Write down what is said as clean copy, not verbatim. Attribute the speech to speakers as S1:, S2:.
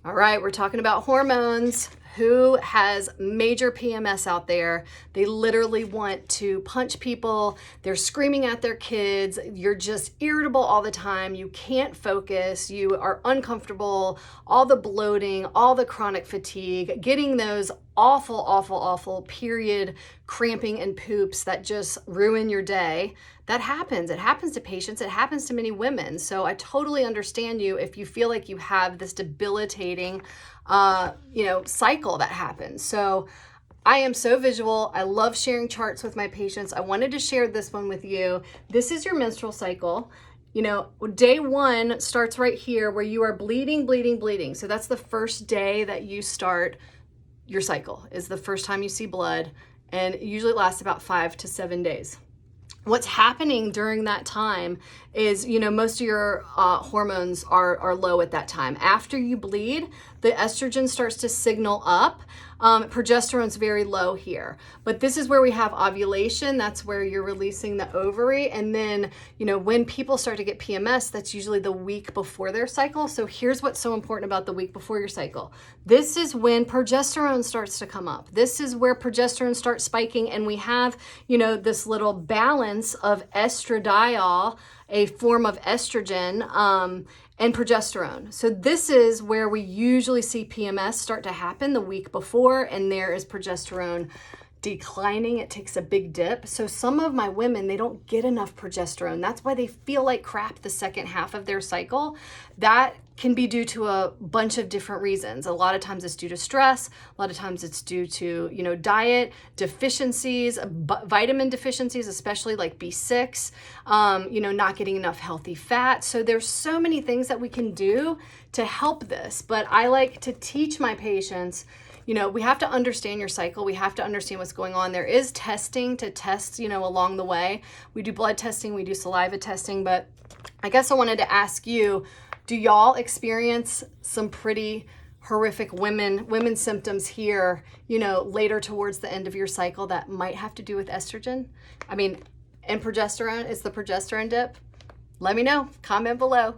S1: All right, we're talking about hormones. Who has major PMS out there? They literally want to punch people. They're screaming at their kids. You're just irritable all the time. You can't focus. You are uncomfortable. All the bloating, all the chronic fatigue, getting those awful period cramping and poops that just ruin your day. That happens. It happens to patients. It happens to many women. So I totally understand you if you feel like you have this debilitating, cycle that happens. So I am so visual. I love sharing charts with my patients. I wanted to share this one with you. This is your menstrual cycle. Day one starts right here where you are bleeding. So that's the first day that you start your cycle, is the first time you see blood, and it usually lasts about 5 to 7 days. What's happening during that time is, most of your hormones are low at that time. After you bleed, the estrogen starts to signal up. Progesterone's very low here. But this is where we have ovulation. That's where you're releasing the ovary. And then, when people start to get PMS, that's usually the week before their cycle. So here's what's so important about the week before your cycle. This is when progesterone starts to come up. This is where progesterone starts spiking. And we have, this little balance of estradiol, a form of estrogen, and progesterone. So this is where we usually see PMS start to happen the week before, and there is progesterone declining. It takes a big dip. So some of my women, they don't get enough progesterone. That's why they feel like crap the second half of their cycle. That can be due to a bunch of different reasons. A lot of times it's due to stress. A lot of times it's due to, diet deficiencies, vitamin deficiencies, especially like B6, not getting enough healthy fat. So there's so many things that we can do to help this. But I like to teach my patients, we have to understand your cycle. We have to understand what's going on. There is testing to test, along the way. We do blood testing, we do saliva testing, but I guess I wanted to ask you, do y'all experience some pretty horrific women symptoms here, later towards the end of your cycle that might have to do with estrogen? And progesterone, is the progesterone dip? Let me know, comment below.